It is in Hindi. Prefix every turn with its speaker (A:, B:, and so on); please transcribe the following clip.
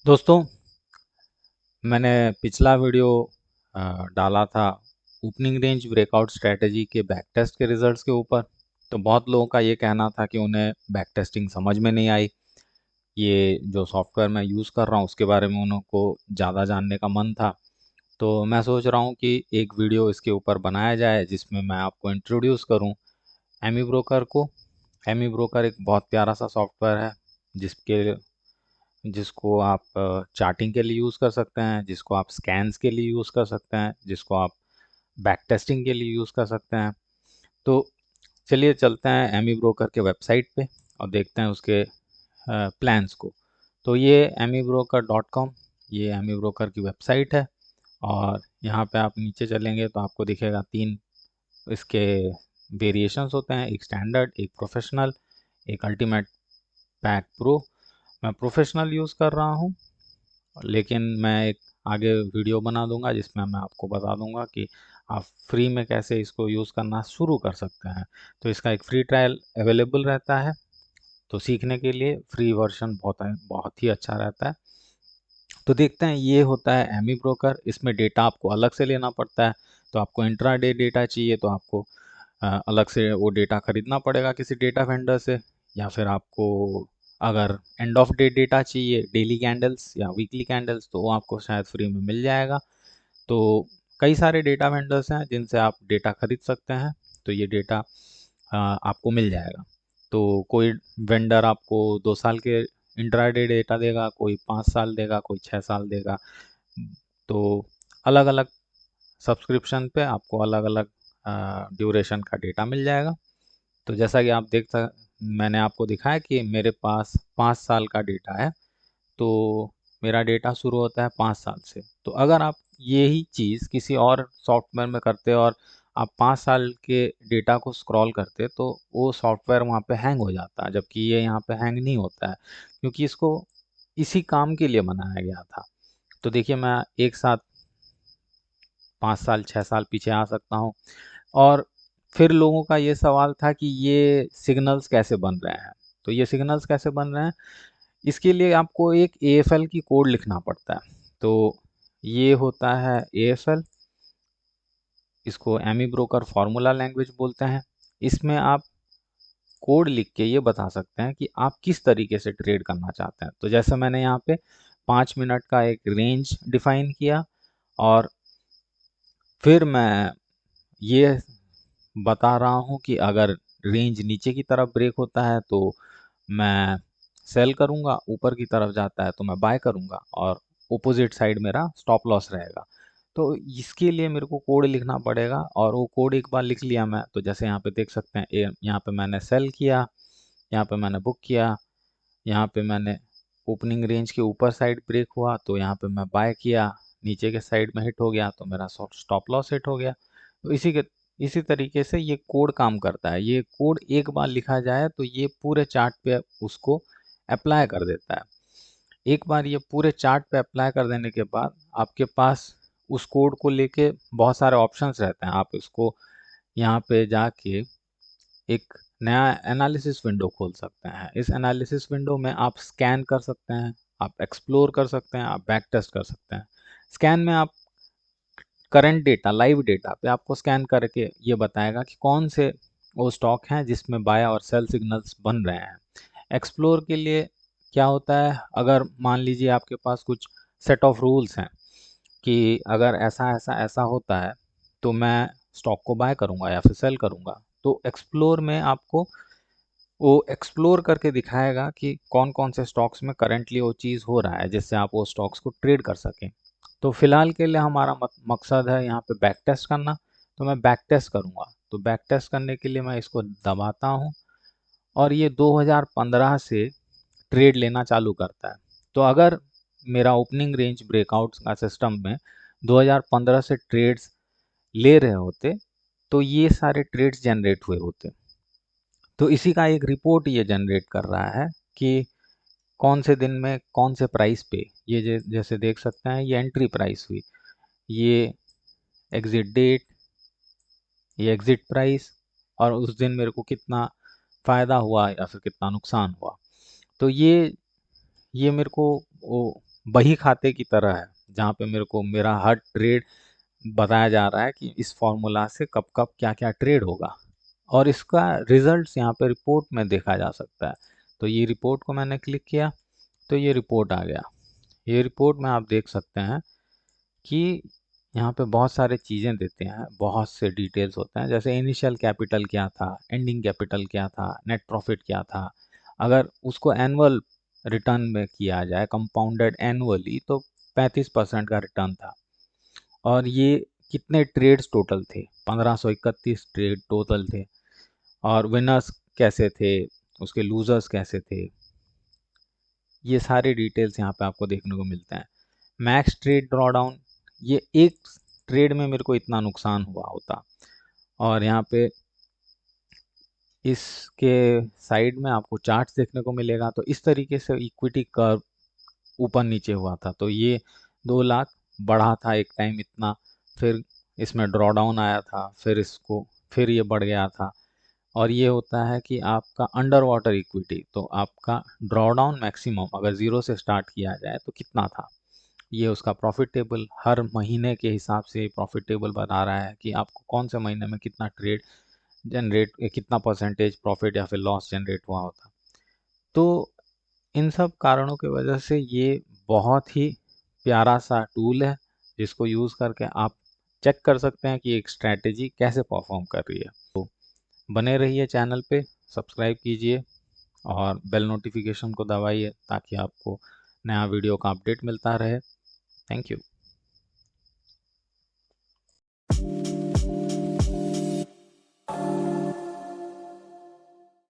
A: दोस्तों, मैंने पिछला वीडियो डाला था ओपनिंग रेंज ब्रेकआउट स्ट्रेटजी के बैक टेस्ट के रिजल्ट्स के ऊपर। तो बहुत लोगों का ये कहना था कि उन्हें बैक टेस्टिंग समझ में नहीं आई। ये जो सॉफ्टवेयर मैं यूज़ कर रहा हूँ उसके बारे में उनको ज़्यादा जानने का मन था। तो मैं सोच रहा हूँ कि एक वीडियो इसके ऊपर बनाया जाए जिसमें मैं आपको इंट्रोड्यूस करूँ एमी ब्रोकर को। एमी ब्रोकर एक बहुत प्यारा सा सॉफ्टवेयर है जिसके जिसको आप चार्टिंग के लिए यूज़ कर सकते हैं, जिसको आप स्कैन्स के लिए यूज़ कर सकते हैं, जिसको आप बैक टेस्टिंग के लिए यूज़ कर सकते हैं। तो चलिए चलते हैं एमी ब्रोकर के वेबसाइट पे और देखते हैं उसके प्लान्स को। तो ये amibroker.com, ये एमी ब्रोकर की वेबसाइट है। और यहाँ पे आप नीचे चलेंगे तो आपको दिखेगा 3 इसके वेरिएशंस होते हैं, एक स्टैंडर्ड, एक प्रोफेशनल, एक अल्टीमेट पैक प्रो। मैं प्रोफेशनल यूज़ कर रहा हूँ, लेकिन मैं एक आगे वीडियो बना दूंगा जिसमें मैं आपको बता दूंगा कि आप फ्री में कैसे इसको यूज़ करना शुरू कर सकते हैं। तो इसका एक फ्री ट्रायल अवेलेबल रहता है, तो सीखने के लिए फ्री वर्जन बहुत ही अच्छा रहता है। तो देखते हैं, ये होता है एमी ब्रोकर। इसमें डेटा आपको अलग से लेना पड़ता है। तो आपको इंट्राडे डेटा चाहिए तो आपको अलग से वो डेटा खरीदना पड़ेगा किसी डेटा वेंडर से, या फिर आपको अगर एंड ऑफ डे डेटा चाहिए, डेली कैंडल्स या वीकली कैंडल्स, तो वो आपको शायद फ्री में मिल जाएगा। तो कई सारे डेटा वेंडर्स हैं जिनसे आप डेटा खरीद सकते हैं। तो ये डेटा आपको मिल जाएगा। तो कोई वेंडर आपको 2 साल के इंट्राडे डेटा देगा, कोई 5 साल देगा, कोई 6 साल देगा। तो अलग अलग सब्सक्रिप्शन पे आपको अलग अलग ड्यूरेशन का डेटा मिल जाएगा। तो जैसा कि आप मैंने आपको दिखाया कि मेरे पास 5 साल का डेटा है। तो मेरा डेटा शुरू होता है 5 साल से। तो अगर आप यही चीज़ किसी और सॉफ्टवेयर में करते और आप 5 साल के डेटा को स्क्रॉल करते तो वो सॉफ्टवेयर वहाँ पे हैंग हो जाता है, जबकि ये यहाँ पे हैंग नहीं होता है, क्योंकि इसको इसी काम के लिए बनाया गया था। तो देखिए, मैं एक साथ 5 साल 6 साल पीछे आ सकता हूँ। और फिर लोगों का ये सवाल था कि ये सिग्नल्स कैसे बन रहे हैं। तो ये सिग्नल्स कैसे बन रहे हैं, इसके लिए आपको एक AFL की कोड लिखना पड़ता है। तो ये होता है AFL, इसको एमी ब्रोकर फार्मूला लैंग्वेज बोलते हैं। इसमें आप कोड लिख के ये बता सकते हैं कि आप किस तरीके से ट्रेड करना चाहते हैं। तो जैसे मैंने यहाँ पे 5 मिनट का एक रेंज डिफाइन किया, और फिर मैं ये बता रहा हूँ कि अगर रेंज नीचे की तरफ ब्रेक होता है तो मैं सेल करूँगा, ऊपर की तरफ जाता है तो मैं बाय करूँगा, और ऑपोजिट साइड मेरा स्टॉप लॉस रहेगा। तो इसके लिए मेरे को कोड लिखना पड़ेगा, और वो कोड एक बार लिख लिया मैं, तो जैसे यहाँ पे देख सकते हैं, यहाँ पे मैंने सेल किया, यहाँ पे मैंने बुक किया, यहाँ पे मैंने ओपनिंग रेंज के ऊपर साइड ब्रेक हुआ तो यहाँ पे मैं बाय किया, नीचे के साइड में हिट हो गया तो मेरा स्टॉप लॉस हिट हो गया। तो इसी तरीके से ये कोड काम करता है। ये कोड एक बार लिखा जाए तो ये पूरे चार्ट पे उसको अप्लाई कर देता है। एक बार ये पूरे चार्ट पे अप्लाई कर देने के बाद आपके पास उस कोड को लेके बहुत सारे ऑप्शंस रहते हैं। आप इसको यहाँ पे जाके एक नया एनालिसिस विंडो खोल सकते हैं। इस एनालिसिस विंडो में आप स्कैन कर सकते हैं, आप एक्सप्लोर कर सकते हैं, आप बैक टेस्ट कर सकते हैं। स्कैन में आप करंट डेटा, लाइव डेटा पे आपको स्कैन करके ये बताएगा कि कौन से वो स्टॉक हैं जिसमें बाय और सेल सिग्नल्स बन रहे हैं। एक्सप्लोर के लिए क्या होता है, अगर मान लीजिए आपके पास कुछ सेट ऑफ रूल्स हैं कि अगर ऐसा ऐसा ऐसा होता है तो मैं स्टॉक को बाय करूंगा या फिर सेल करूंगा। तो एक्सप्लोर में आपको वो एक्सप्लोर करके दिखाएगा कि कौन कौन से स्टॉक्स में करंटली वो चीज़ हो रहा है, जिससे आप वो स्टॉक्स को ट्रेड कर सकें। तो फिलहाल के लिए हमारा मकसद है यहाँ पे बैक टेस्ट करना। तो मैं बैक टेस्ट करूँगा। तो बैक टेस्ट करने के लिए मैं इसको दबाता हूँ, और ये 2015 से ट्रेड लेना चालू करता है। तो अगर मेरा ओपनिंग रेंज ब्रेकआउट का सिस्टम में 2015 से ट्रेड्स ले रहे होते तो ये सारे ट्रेड्स जनरेट हुए होते। तो इसी का एक रिपोर्ट ये जनरेट कर रहा है कि कौन से दिन में कौन से प्राइस पे ये जैसे देख सकते हैं, ये एंट्री प्राइस हुई, ये एग्जिट डेट, ये एग्जिट प्राइस, और उस दिन मेरे को कितना फ़ायदा हुआ या फिर कितना नुकसान हुआ। तो ये मेरे को वो बही खाते की तरह है, जहाँ पे मेरे को मेरा हर ट्रेड बताया जा रहा है कि इस फॉर्मूला से कब कब क्या क्या ट्रेड होगा, और इसका रिजल्ट्स यहाँ पे रिपोर्ट में देखा जा सकता है। तो ये रिपोर्ट को मैंने क्लिक किया तो ये रिपोर्ट आ गया। ये रिपोर्ट में आप देख सकते हैं कि यहाँ पे बहुत सारे चीज़ें देते हैं, बहुत से डिटेल्स होते हैं, जैसे इनिशियल कैपिटल क्या था, एंडिंग कैपिटल क्या था, नेट प्रॉफिट क्या था। अगर उसको एनुअल रिटर्न में किया जाए, कंपाउंडेड एनुअली, तो 35% का रिटर्न था। और ये कितने ट्रेड्स टोटल थे, 1531 ट्रेड टोटल थे। और विनर्स कैसे थे, उसके लूजर्स कैसे थे, ये सारे डिटेल्स यहाँ पे आपको देखने को मिलते हैं। मैक्स ट्रेड ड्रॉडाउन, ये एक ट्रेड में मेरे को इतना नुकसान हुआ होता। और यहाँ पे इसके साइड में आपको चार्ट्स देखने को मिलेगा। तो इस तरीके से इक्विटी कर्व ऊपर नीचे हुआ था। तो ये 2 लाख बढ़ा था एक टाइम इतना, फिर इसमें ड्रॉडाउन आया था, फिर ये बढ़ गया था। और ये होता है कि आपका अंडर वाटर इक्विटी, तो आपका ड्रॉडाउन मैक्सिमम अगर ज़ीरो से स्टार्ट किया जाए तो कितना था, ये उसका प्रॉफिट टेबल हर महीने के हिसाब से प्रॉफिट टेबल बता रहा है कि आपको कौन से महीने में कितना ट्रेड जनरेट, कितना परसेंटेज प्रॉफिट या फिर लॉस जनरेट हुआ होता। तो इन सब कारणों की वजह से ये बहुत ही प्यारा सा टूल है, जिसको यूज़ करके आप चेक कर सकते हैं कि एक स्ट्रैटेजी कैसे परफॉर्म कर रही है। तो बने रहिए चैनल पे, सब्सक्राइब कीजिए और बेल नोटिफिकेशन को दबाइए ताकि आपको नया वीडियो का अपडेट मिलता रहे। Thank you.